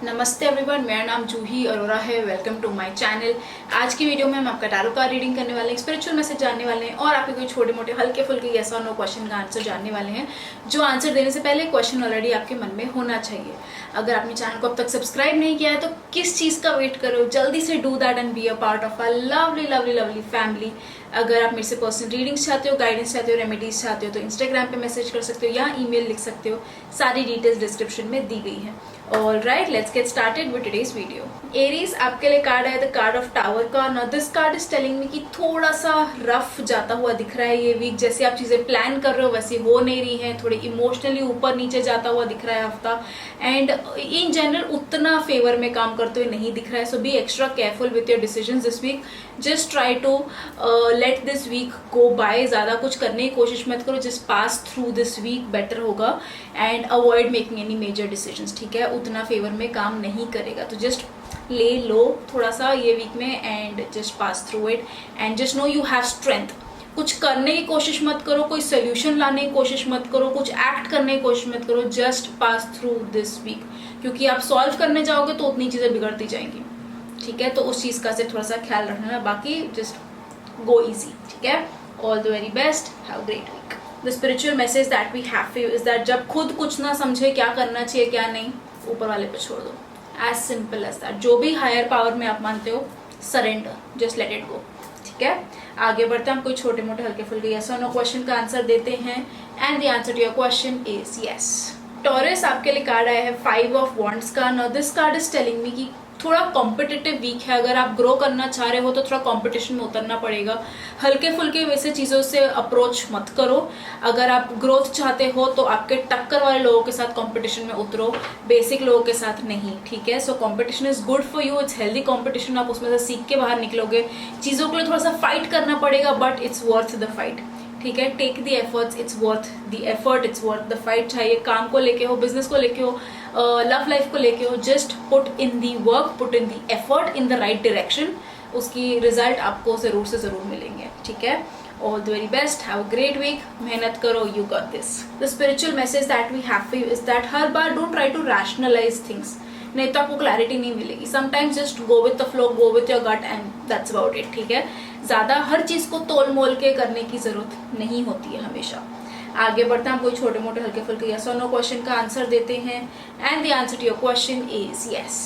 नमस्ते एवरीवन, मेरा नाम जूही अरोरा है। Welcome to my channel. आज की वीडियो में हम आपका टैरो कार्ड रीडिंग करने वाले हैं, स्पिरिचुअल मैसेज जानने वाले हैं और आपके कोई छोटे मोटे हल्के फुल्के यस और नो क्वेश्चन का आंसर जानने वाले हैं। जो आंसर देने से पहले क्वेश्चन ऑलरेडी आपके मन में होना चाहिए। अगर आपने चैनल को अब तक सब्सक्राइब नहीं किया है तो किस चीज़ का वेट करो, जल्दी से do that and be a part of a lovely lovely lovely family. अगर आप मेरे से पर्सनल रीडिंग्स चाहते हो, गाइडेंस चाहते हो, रेमेडीज चाहते हो तो इंस्टाग्राम पे मैसेज कर सकते हो या ईमेल लिख सकते हो। सारी डिटेल्स डिस्क्रिप्शन में दी गई है। Alright, let's get started with today's video. Aries, आपके लिए कार्ड है द कार्ड ऑफ टावर का। Now this card is telling me कि थोड़ा सा रफ जाता हुआ दिख रहा है ये वीक। जैसे आप चीजें प्लान कर रहे हो वैसे हो नहीं रही हैं, थोड़े इमोशनली ऊपर नीचे जाता हुआ दिख रहा है हफ्ता। एंड इन जनरल उतना फेवर में काम करते हुए नहीं दिख रहा है। So be extra careful with your decisions this week. Just try to let this week go by. ज्यादा कुछ करने की कोशिश मत करो, just pass through this week better होगा। And avoid making any major decisions, ठीक है? उतना फेवर में काम नहीं करेगा तो जस्ट ले लो थोड़ा सा ये वीक में and just pass through it and just know you have strength. कुछ करने की कोशिश मत करो, कोई सोल्यूशन लाने की कोशिश मत करो, कुछ एक्ट करने की कोशिश मत करो, just pass through this week. क्योंकि आप सॉल्व करने जाओगे तो उतनी चीजें बिगड़ती जाएंगी, ठीक है? तो उस चीज का से थोड़ा सा ख्याल रखना। बाकी जस्ट गो इजी, ठीक है? All the very best, have great week. The spiritual message that we have for you is that जब खुद कुछ ना समझे क्या करना चाहिए क्या नहीं, ऊपर वाले पे छोड़ दो। As simple as that. जो भी हायर पावर में आप मानते हो, surrender, just let it go, ठीक है? आगे बढ़ते हैं, हम कोई छोटे मोटे हल्के फुल्के यस और नो क्वेश्चन का आंसर देते हैं and the answer to your question is yes. Taurus, आपके लिए कार्ड आया है 5 ऑफ वॉन्ड्स का। Now this card is telling me कि थोड़ा कॉम्पिटिटिव वीक है। अगर आप ग्रो करना चाह रहे हो तो थोड़ा कंपटीशन में उतरना पड़ेगा। हल्के फुल्के वैसे चीज़ों से अप्रोच मत करो। अगर आप ग्रोथ चाहते हो तो आपके टक्कर वाले लोगों के साथ कंपटीशन में उतरो, बेसिक लोगों के साथ नहीं, ठीक है? So competition is good for you, it's healthy competition. आप उसमें से सीख के बाहर निकलोगे। चीज़ों के लिए थोड़ा सा फाइट करना पड़ेगा but it's worth the fight, ठीक है? Take the efforts, it's worth the effort, it's worth the fight. चाहे काम को लेके हो, बिजनेस को लेके हो, लव लाइफ को लेके हो, just put in the work, put in the effort in the right direction. उसकी रिजल्ट आपको जरूर से जरूर मिलेंगे, ठीक है? All the very best, have a great week. मेहनत करो, you got this. The spiritual message that we have for you is that हर बार don't try to rationalise things, नहीं तो आपको क्लैरिटी नहीं मिलेगी। Sometimes just go with the flow, go with your gut and that's about it, ठीक है? ज्यादा हर चीज को तोल मोल के करने की जरूरत नहीं होती है हमेशा। आगे बढ़ते हैं, हम कोई छोटे मोटे हल्के फुल्के यस और नो क्वेश्चन का आंसर देते हैं and the answer to your question is yes.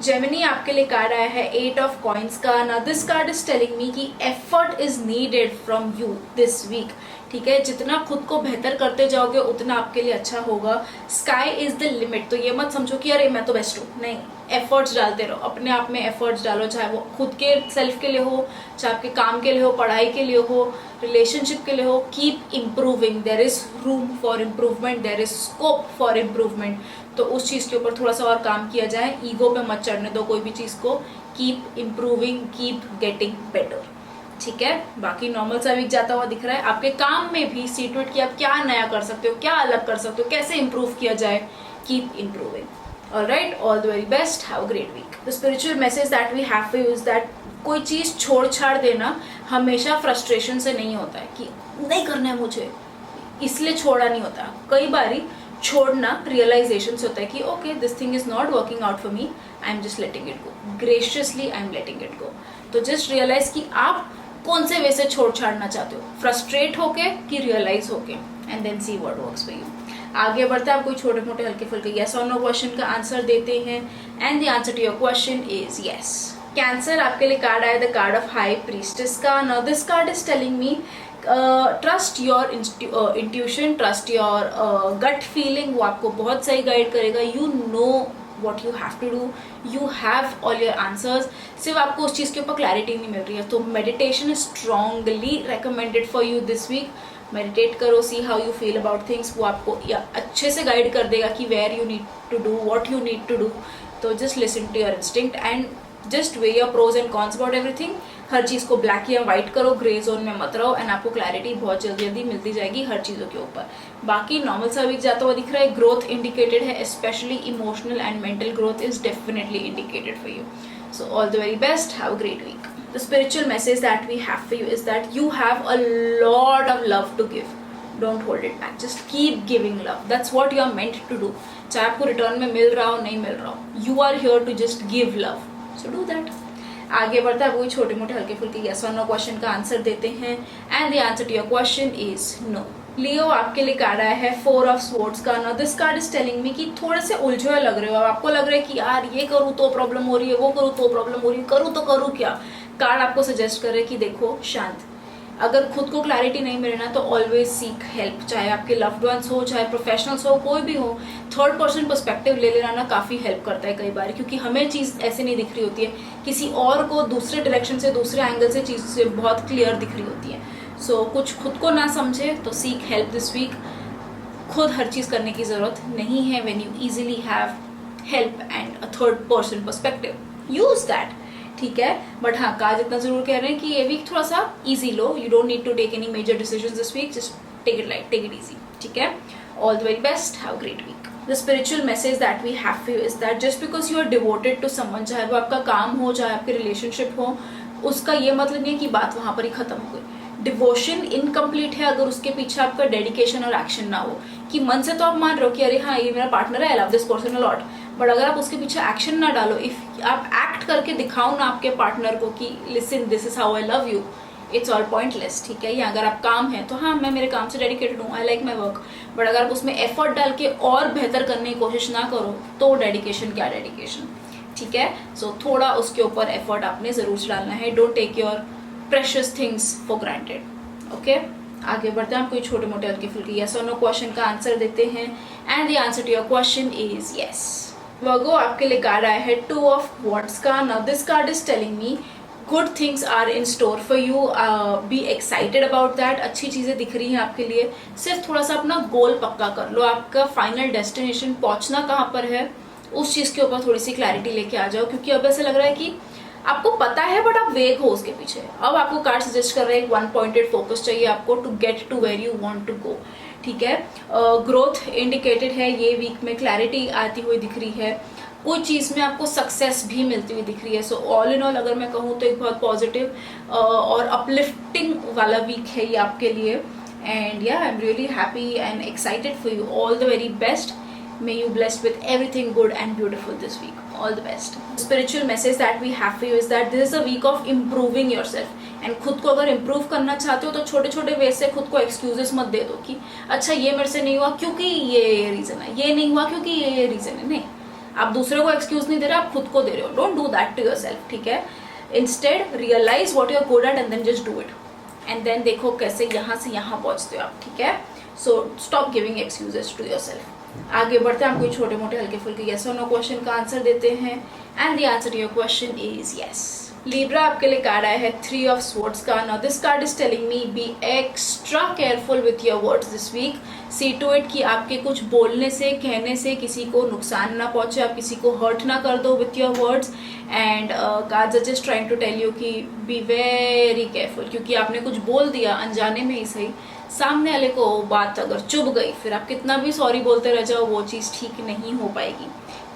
Gemini, आपके लिए कार्ड आया है 8 ऑफ कॉइन्स का। Now this card is telling me कि effort is needed from you this week, ठीक है? जितना खुद को बेहतर करते जाओगे उतना आपके लिए अच्छा होगा। Sky is the limit. तो ये मत समझो कि अरे मैं तो बेस्ट हूँ, नहीं। एफर्ट्स डालते रहो, अपने आप में एफर्ट्स डालो, चाहे वो खुद के सेल्फ के लिए हो, चाहे आपके काम के लिए हो, पढ़ाई के लिए हो, रिलेशनशिप के लिए हो। Keep improving, there is room for improvement, there is scope for improvement. तो उस चीज़ के ऊपर थोड़ा सा और काम किया जाए। ईगो पे मत चढ़ने दो कोई भी चीज़ को। Keep improving, keep getting better, ठीक है? बाकी नॉर्मल सा वीक जाता हुआ दिख रहा है। आपके काम में भी सी टू इट कि आप क्या नया कर सकते हो, क्या अलग कर सकते हो, कैसे इंप्रूव किया जाए। Keep improving. Alright, all the very best, have a great week. The spiritual message that we have for you is that कोई चीज़ छोड़ छाड़ देना हमेशा फ्रस्ट्रेशन से नहीं होता है कि नहीं करना है मुझे इसलिए छोड़ा नहीं होता। कई बारी छोड़ना रियलाइजेशन से होता है कि okay this thing is not working out for me, I am just letting it go, graciously I am letting it go. तो जस्ट रियलाइज कि आप कौन से वे से छोड़ छाड़ना चाहते हो, फ्रस्ट्रेट होके कि रियलाइज होके, and then see what works for you. आगे बढ़ते हैं, आप कोई छोटे मोटे हल्के फुल्के यस और नो क्वेश्चन का आंसर देते हैं and the answer to your question is yes. Cancer, आपके लिए कार्ड आया the card of high priestess का। Now this card is telling me trust your intuition, trust your gut feeling. वो आपको बहुत सही गाइड करेगा। You know what you have to do, you have all your answers। सिर्फ आपको उस चीज़ के ऊपर क्लैरिटी नहीं मिल रही है। तो meditation is strongly recommended for you this week. Meditate करो, see how you feel about things. वो आपको अच्छे से गाइड कर देगा कि where you need to do, what you need to do. तो just listen to your instinct and just weigh your pros and cons about everything. हर चीज़ को ब्लैक या वाइट करो, ग्रे जोन में मत रहो एंड आपको क्लैरिटी बहुत जल्दी जल्दी मिलती जाएगी हर चीज़ों के ऊपर। बाकी नॉर्मल सा वीक जाता हुआ दिख रहा है। ग्रोथ इंडिकेटेड है, specially emotional and mental growth is definitely indicated for you. So all the very best, have a great week. The spiritual message that we have for you is that you have a lot of love to give. Don't hold it back, just keep giving love. That's what you are meant to do. चाहे आपको return में मिल रहा हो नहीं मिल रहा हो, you are here to just give love, so do that. आगे बढ़ता है वही छोटे मोटे हल्के फुल्के यस और नो क्वेश्चन का आंसर देते हैं, and the answer to your question is no. Leo आपके लिए कार्ड आया है 4 ऑफ स्वॉर्ड्स का। Now this card is telling me कि थोड़े से उलझे हुए लग रहे हो, आपको लग रहा है कि यार ये करूँ तो प्रॉब्लम हो रही है, वो करूँ तो प्रॉब्लम हो रही है, करूँ तो करूँ क्या। कार्ड आपको सजेस्ट कर रहे हैं कि देखो शांत, अगर खुद को क्लैरिटी नहीं मिले ना तो ऑलवेज सीक हेल्प, चाहे आपके लव्ड वंस हो, चाहे प्रोफेशनल्स हो, कोई भी हो। थर्ड पर्सन पर्सपेक्टिव ले लेना ना काफ़ी हेल्प करता है कई बार, क्योंकि हमें चीज़ ऐसे नहीं दिख रही होती है, किसी और को दूसरे डायरेक्शन से, दूसरे एंगल से चीज़ से बहुत क्लियर दिख रही होती है। सो कुछ खुद को ना समझे तो सीक हेल्प दिस वीक। खुद हर चीज़ करने की ज़रूरत नहीं है। When you easily have help and a third person perspective, use that, ठीक है। बट हाँ, काज इतना जरूर कह रहे हैं कि ये वीक थोड़ा सा इजी लो, you don't need to take any major decisions this week, just take it light, take it easy, ठीक है। All the very best, have a great week. The spiritual message that we have for you is that just because you are devoted to someone, चाहे वो आपका काम हो, चाहे आपके relationship हो, उसका ये मतलब नहीं है कि बात वहाँ पर ही खत्म हो गई। डिवोशन इनकम्प्लीट है अगर उसके पीछे आपका डेडिकेशन और एक्शन ना हो, कि मन से तो आप मान रहे हो कि अरे हाँ ये मेरा पार्टनर है, I love this person a lot, but अगर आप उसके पीछे एक्शन ना डालो, इफ आप एक्ट करके दिखाओ ना आपके पार्टनर को कि listen this is how I love you, it's all pointless, ठीक है। या अगर आप काम है तो हाँ मैं मेरे काम से डेडिकेटेड हूँ, I like my work, but अगर आप उसमें एफर्ट डाल के और बेहतर करने की कोशिश ना करो तो डेडिकेशन क्या डेडिकेशन, ठीक है। सो थोड़ा उसके ऊपर एफर्ट आपने जरूर डालना है। Don't take your precious things for granted, okay. आगे बढ़ते हैं, आप कोई छोटे मोटे हल्के फुल्के यस और नो क्वेश्चन का आंसर देते हैं, and the answer to your question is yes. Virgo आपके लिए कार्ड आया है 2 ऑफ वॉन्ड्स का। Now this card is telling me good things are in store for you, be excited about that. अच्छी चीजें दिख रही हैं आपके लिए, सिर्फ थोड़ा सा अपना गोल पक्का कर लो, आपका फाइनल डेस्टिनेशन पहुंचना कहाँ पर है उस चीज के ऊपर थोड़ी सी क्लैरिटी लेके आ जाओ, क्योंकि अब ऐसे लग रहा है कि आपको पता है बट आप वेग हो उसके पीछे। अब आपको कार्ड सजेस्ट कर रहे हैं 1 पॉइंटेड फोकस चाहिए आपको to get to where you want to go, ठीक है। ग्रोथ इंडिकेटेड है ये वीक में, क्लैरिटी आती हुई दिख रही है, कोई चीज में आपको सक्सेस भी मिलती हुई दिख रही है। सो ऑल इन ऑल अगर मैं कहूँ तो एक बहुत पॉजिटिव और अपलिफ्टिंग वाला वीक है ये आपके लिए, एंड या I am really happy and excited for you. All the very best, may you blessed with everything good and beautiful this week. All the best. Spiritual message that we have for you is that this is a week of improving yourself. And खुद को अगर improve करना चाहते हो तो छोटे छोटे वे से खुद को excuses मत दे दो कि अच्छा ये मेरे से नहीं हुआ क्योंकि ये रीजन है, ये नहीं हुआ क्योंकि ये रीजन है। नहीं, आप दूसरे को एक्सक्यूज नहीं दे रहे, आप खुद को दे रहे हो। Don't do that to yourself, ठीक है। Instead realise what you are good at and then just do it, and then देखो कैसे यहाँ से यहाँ पहुंचते हो आप, ठीक है। So stop giving excuses to yourself. आगे बढ़ते हैं, हम कोई छोटे मोटे हल्के फुल्के यस और नो क्वेश्चन का आंसर देते हैं, and the answer to your question is yes. Libra आपके लिए कार्ड आया है 3 ऑफ स्वॉर्ड्स का। Now this card is telling me be extra careful with your words this week. See to it कि आपके कुछ बोलने से, कहने से किसी को नुकसान ना पहुंचे, आप किसी को हर्ट ना कर दो with your words, and cards are just trying to tell you कि बी वेरी केयरफुल, क्योंकि आपने कुछ बोल दिया अनजाने में ही सही, सामने वाले को बात अगर चुभ गई फिर आप कितना भी सॉरी बोलते रह जाओ वो चीज़ ठीक नहीं हो पाएगी,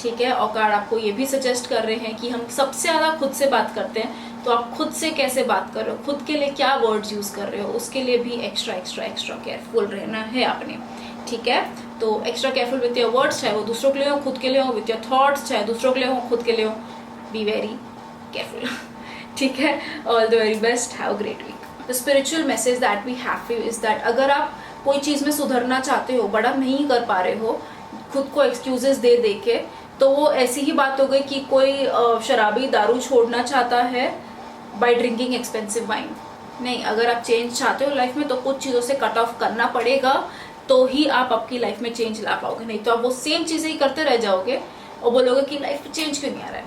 ठीक है। और कार्ड आपको ये भी सजेस्ट कर रहे हैं कि हम सबसे ज़्यादा खुद से बात करते हैं, तो आप खुद से कैसे बात कर रहे हो, खुद के लिए क्या वर्ड्स यूज़ कर रहे हो, उसके लिए भी एक्स्ट्रा एक्स्ट्रा एक्स्ट्रा केयरफुल रहना है आपने, ठीक है। तो extra careful with your words, चाहे वो दूसरों के लिए हो, खुद के लिए हो, विथ योर थॉट्स, चाहे दूसरों के लिए हो, खुद के लिए हो, बी वेरी केयरफुल, ठीक है। All the very best, have a great week. The spiritual message that we have for you is that अगर आप कोई चीज़ में सुधरना चाहते हो बट आप नहीं कर पा रहे हो खुद को एक्सक्यूजेस दे दे के, तो वो ऐसी ही बात हो गई कि कोई शराबी दारू छोड़ना चाहता है बाय ड्रिंकिंग एक्सपेंसिव वाइन। नहीं, अगर आप चेंज चाहते हो लाइफ में तो कुछ चीज़ों से कट ऑफ करना पड़ेगा, तो ही आप आपकी लाइफ में चेंज ला पाओगे। नहीं तो आप वो सेम चीज़ें ही करते रह जाओगे और बोलोगे कि लाइफ में चेंज क्यों नहीं आ रहा है,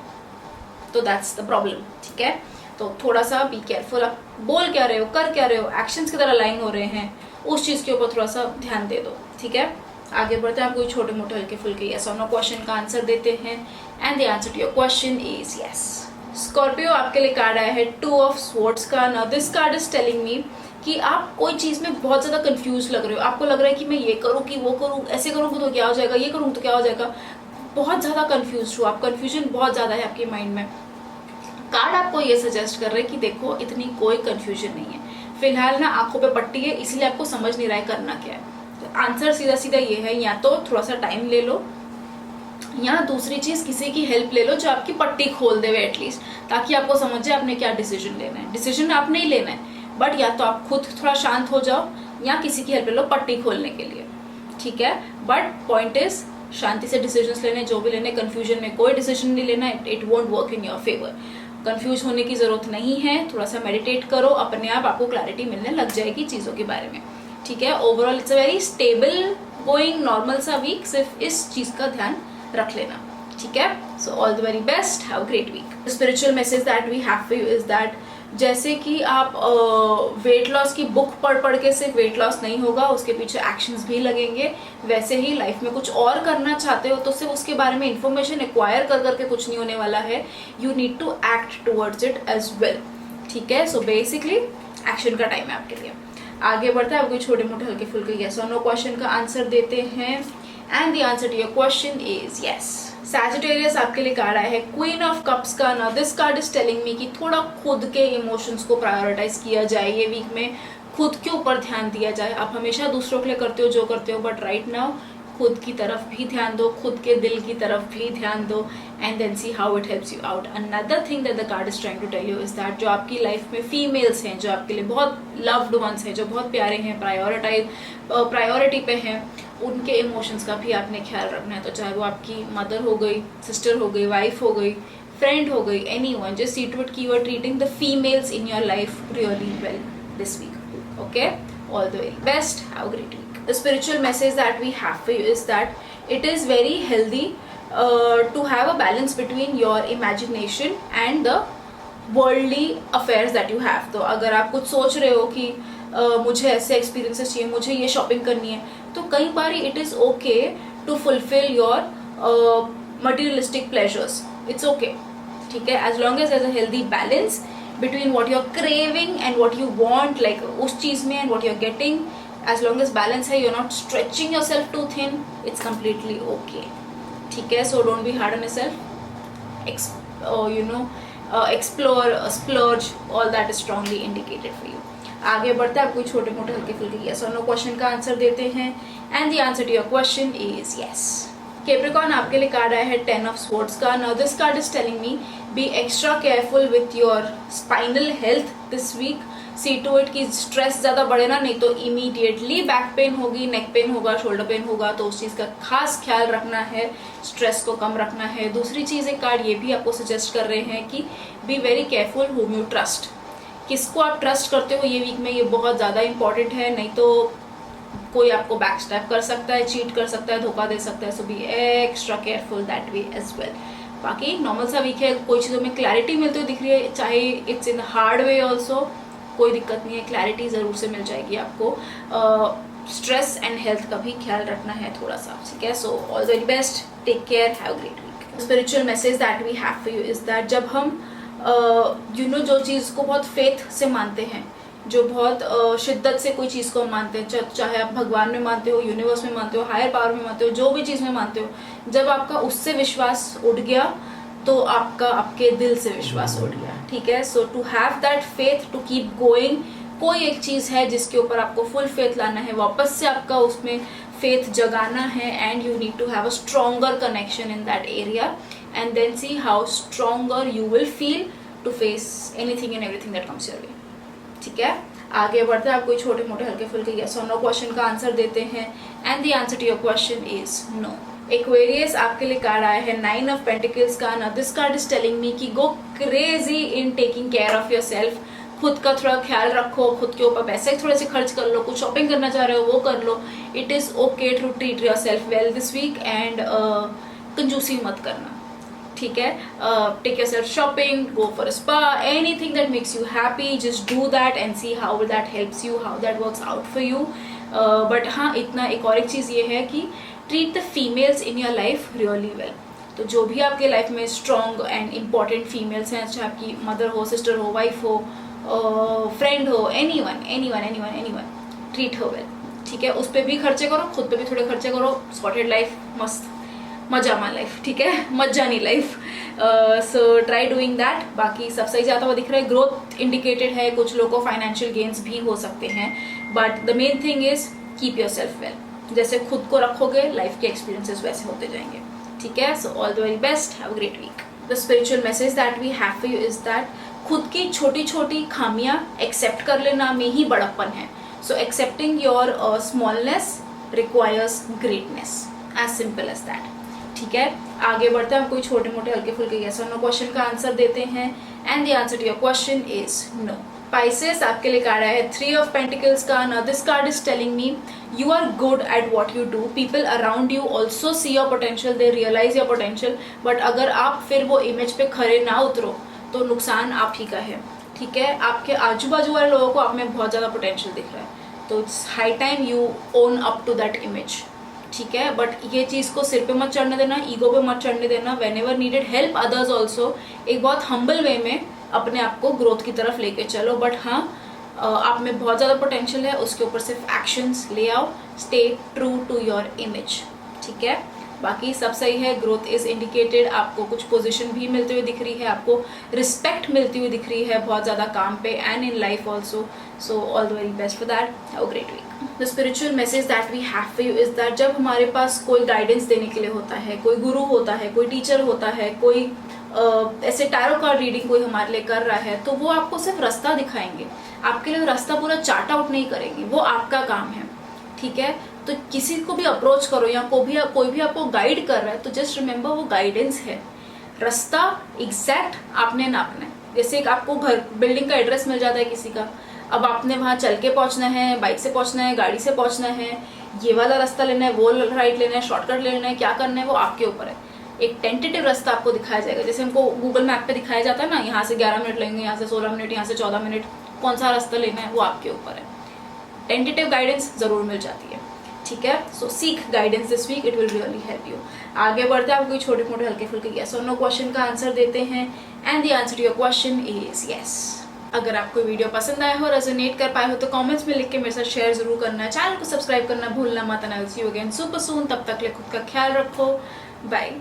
तो दैट्स द प्रॉब्लम, ठीक है। तो थोड़ा सा बी केयरफुल, आप बोल क्या रहे हो, कर क्या रहे हो, एक्शंस की तरह लाइन हो रहे हैं, उस चीज़ के ऊपर थोड़ा सा ध्यान दे दो, ठीक है। आगे बढ़ते हैं, आप कोई छोटे मोटे हल्के फुल्के यस और नो क्वेश्चन का आंसर देते हैं, and the answer to your question is yes. Scorpio आपके लिए कार्ड आया है 2 ऑफ स्वॉर्ड्स का। Now this card is telling me कि आप कोई चीज़ में बहुत ज़्यादा कंफ्यूज लग रहे हो, आपको लग रहा है कि मैं ये करूँ कि वो करूँ, ऐसे करूँ तो क्या हो जाएगा, ये करूँ तो क्या हो जाएगा, बहुत ज़्यादा कंफ्यूज हो आप, कन्फ्यूजन बहुत ज़्यादा है आपके माइंड में। कार्ड आपको ये सजेस्ट कर रहे हैं कि देखो इतनी कोई कंफ्यूजन नहीं है, फिलहाल ना आंखों पे पट्टी है इसलिए आपको समझ नहीं रहा है करना क्या है। तो आंसर सीधा सीधा ये है, या तो थोड़ा सा टाइम ले लो, या दूसरी चीज़, किसी की हेल्प ले लो जो आपकी पट्टी खोल देवे एटलीस्ट, ताकि आपको समझ जाए आपने क्या डिसीजन लेना है। डिसीजन आपने ही लेना है, बट या तो आप खुद थोड़ा शांत हो जाओ या किसी की हेल्प ले लो पट्टी खोलने के लिए, ठीक है। बट पॉइंट इज शांति से डिसीजंस लेने, जो भी लेने, कंफ्यूजन में कोई डिसीजन नहीं लेना, it won't work in your favour. Confuse होने की जरूरत नहीं है, थोड़ा सा मेडिटेट करो, अपने आप आपको क्लैरिटी मिलने लग जाएगी चीज़ों के बारे में, ठीक है। Overall it's a very stable going normal सा वीक, सिर्फ इस चीज़ का ध्यान रख लेना, ठीक है। So all the very best, have a great week. Spiritual message that we have for you is that जैसे कि आप वेट लॉस की बुक पढ़ के सिर्फ वेट लॉस नहीं होगा, उसके पीछे एक्शंस भी लगेंगे। वैसे ही लाइफ में कुछ और करना चाहते हो तो सिर्फ उसके बारे में इंफॉर्मेशन एक्वायर कर करके कुछ नहीं होने वाला है, you need to act towards it as well, ठीक है। सो बेसिकली एक्शन का टाइम है आपके लिए। आगे बढ़ता है, आप कोई छोटे मोटे हल्के फुल्के यस और नो क्वेश्चन का आंसर देते हैं, and the answer to your question is yes. Sagittarius आपके लिए कार्ड आया है क्वीन ऑफ कप्स का। Now this card is telling me कि थोड़ा खुद के इमोशंस को प्रायोरिटाइज किया जाए ये वीक में, खुद के ऊपर ध्यान दिया जाए। आप हमेशा दूसरों के लिए करते हो जो करते हो, बट राइट नाउ खुद की तरफ भी ध्यान दो, खुद के दिल की तरफ भी ध्यान दो, and then see how it helps you out. Another thing that the card is trying to tell you is that जो आपकी लाइफ में फीमेल्स हैं, जो आपके लिए बहुत लव्ड वंस हैं, जो बहुत प्यारे हैं, प्रायोरिटी पे हैं, उनके इमोशंस का भी आपने ख्याल रखना है। तो चाहे वो आपकी मदर हो गई, सिस्टर हो गई, वाइफ हो गई, फ्रेंड हो गई, anyone, just see to it कि you are treating the females in your life really well this week, okay. All the very best, have a great week. The spiritual message that we have for you is that it is very healthy to have a balance between your imagination and the worldly affairs that you have. तो अगर आप कुछ सोच रहे हो कि मुझे ऐसे एक्सपीरियंसेस चाहिए, मुझे ये शॉपिंग करनी है, तो कई बार it is okay to fulfil your materialistic pleasures, it's okay, ठीक है, as long as there is a healthy balance between what you are craving and what you want, like उस चीज़ में, and what you are getting. As long as balance है, you're not stretching yourself too thin, it's completely okay, ठीक है। So don't be hard on yourself, explore, splurge, all that is strongly indicated for you. आगे बढ़ते हैं, आप कोई छोटे मोटे हल्के फुल्के yes और no क्वेश्चन का आंसर देते हैं, and the answer to your question is yes. Capricorn आपके लिए कार्ड आया है 10 of Swords का। Now this card is telling me be extra careful with your spinal health this week. See to it की stress ज़्यादा बढ़े ना, नहीं तो इमीडिएटली बैक पेन होगी, नेक पेन होगा, शोल्डर पेन होगा, तो उस चीज़ का खास ख्याल रखना है, स्ट्रेस को कम रखना है। दूसरी चीज़ एक कार्ड ये भी आपको सजेस्ट कर रहे हैं कि be very careful home you trust, किसको आप ट्रस्ट करते हो ये वीक में, ये बहुत ज़्यादा इंपॉर्टेंट है, नहीं तो कोई आपको बैक स्टैप कर सकता है, चीट कर सकता है, धोखा दे सकता है। So be extra careful that way as well. बाकी नॉर्मल सा वीक है, कोई चीज़ों में क्लैरिटी मिलती हुई दिख रही है, चाहे it's in hard way also, कोई दिक्कत नहीं है, क्लैरिटी ज़रूर से मिल जाएगी आपको। स्ट्रेस एंड हेल्थ का भी ख्याल रखना है थोड़ा सा, ठीक है। So all the very best, take care, have great week. Spiritual message that we have for you is that जब हम जो चीज़ को बहुत फेथ से मानते हैं, जो बहुत शिद्दत से कोई चीज़ को मानते हैं, चाहे आप भगवान में मानते हो, यूनिवर्स में मानते हो, हायर पावर में मानते हो, जो भी चीज़ में मानते हो, जब आपका उससे विश्वास उठ गया तो आपका आपके दिल से विश्वास उठ गया, ठीक है। So to have that faith to keep going, कोई एक चीज़ है जिसके ऊपर आपको फुल फेथ लाना है, वापस से आपका उसमें फेथ जगाना है, and you need to have a stronger connection in that area, and then see how stronger you will feel to face anything and everything that comes your way, ठीक है। आगे बढ़ते हैं, आप कोई छोटे मोटे हल्के फुल्के यस और नो क्वेश्चन का आंसर देते हैं, and the answer to your question is no. Aquarius आपके लिए कार्ड आया है 9 of Pentacles का। ना this card is telling me कि go crazy in taking care of yourself, खुद का थोड़ा ख्याल रखो, खुद के ऊपर पैसे थोड़े से खर्च कर लो, कुछ शॉपिंग करना चाह रहे हो वो कर लो। It is okay to treat yourself well this week, and कंजूसी मत करना, ठीक है। Take yourself shopping, go for spa, anything that makes you happy, just do that and see how that helps you, how that works out for you. But हाँ, इतना एक और एक चीज़ ये है कि treat the females in your life really well. तो जो भी आपके लाइफ में स्ट्रॉन्ग एंड इम्पॉर्टेंट फीमेल्स हैं, चाहे आपकी मदर हो, सिस्टर हो, वाइफ हो, फ्रेंड हो, एनीवन, ट्रीट हो वेल, ठीक है। उस पर भी खर्चे करो, खुद पे भी थोड़े खर्चे करो, सॉर्टेड लाइफ, मस्त मजामा लाइफ, ठीक है, मजानी life. So try doing that. बाकी सब सही जाता हुआ दिख रहा है, ग्रोथ इंडिकेटेड है, कुछ लोगों को फाइनेंशियल गेन्स भी हो सकते हैं, but the main thing is keep your self well. जैसे खुद को रखोगे, लाइफ के एक्सपीरियंसेस वैसे होते जाएंगे, ठीक है, so all the very best, have a great week. The spiritual message that we have for you is that खुद की छोटी छोटी खामियां एक्सेप्ट कर लेना में ही बड़प्पन है। So accepting your smallness requires greatness, as simple as that. ठीक है, आगे बढ़ते हैं, हम कोई छोटे मोटे हल्के फुल्के यस और नो क्वेश्चन का आंसर देते हैं and the answer to your question is no. Pisces आपके लिए कार्ड है 3 of Pentacles का। Now this card is telling me you are good at what you do. People around you also see your potential, they realize your potential. But अगर आप फिर वो image पे खरे ना उतरो तो नुकसान आप ही का है। ठीक है, आपके आजू बाजू वाले लोगों को आप में बहुत ज़्यादा पोटेंशियल दिख रहा है, तो it's high time you own up to that image. ठीक है, बट ये चीज़ को सिर पे मत चढ़ने देना, ईगो पे मत चढ़ने देना। When ever needed help others also, एक बहुत हम्बल वे में अपने आप को ग्रोथ की तरफ लेके चलो। बट हाँ, आप में बहुत ज़्यादा पोटेंशियल है, उसके ऊपर सिर्फ एक्शंस ले आओ, stay true to your image. ठीक है, बाकी सब सही है, ग्रोथ इज इंडिकेटेड, आपको कुछ पोजीशन भी मिलती हुई दिख रही है, आपको रिस्पेक्ट मिलती हुई दिख रही है बहुत ज़्यादा काम पे and in life also. So all the very best for that, have a great week. The spiritual message that we have for you is that जब हमारे पास कोई गाइडेंस देने के लिए होता है, कोई गुरु होता है, कोई टीचर होता है, कोई ऐसे टैरो कार्ड रीडिंग कोई हमारे लिए कर रहा है, तो वो आपको सिर्फ रास्ता दिखाएंगे, आपके लिए रास्ता पूरा चार्ट आउट नहीं करेंगे, वो आपका काम है। ठीक है, तो किसी को भी अप्रोच करो या कोई भी आपको गाइड कर रहा है, तो जस्ट रिमेंबर वो गाइडेंस है, रास्ता एग्जैक्ट आपने नापना है। जैसे एक आपको घर बिल्डिंग का एड्रेस मिल जाता है किसी का, अब आपने वहाँ चल के पहुँचना है, बाइक से पहुँचना है, गाड़ी से पहुँचना है, ये वाला रास्ता लेना है, वो राइट लेना है, शॉर्टकट लेना है, क्या करना है वो आपके ऊपर है। एक टेंटेटिव रास्ता आपको दिखाया जाएगा, जैसे हमको गूगल मैप पे दिखाया जाता है ना, यहाँ से 11 मिनट लगेंगे, यहाँ से 16 मिनट, यहाँ से 14 मिनट, कौन सा रास्ता लेना है वो आपके ऊपर है। टेंटेटिव गाइडेंस जरूर मिल जाती है। ठीक है, so seek guidance this week, it will really help you. आगे बढ़ते हैं, आप कोई छोटे मोटे हल्के फुल्के यस और नो क्वेश्चन का आंसर देते हैं and the answer to your question is yes. अगर आपको वीडियो पसंद आया हो, रेजोनेट कर पाए हो, तो कमेंट्स में लिख के मेरे साथ शेयर जरूर करना है। चैनल को सब्सक्राइब करना भूलना मत। I will see you again super soon. तब तक के लिए खुद का ख्याल रखो, बाय।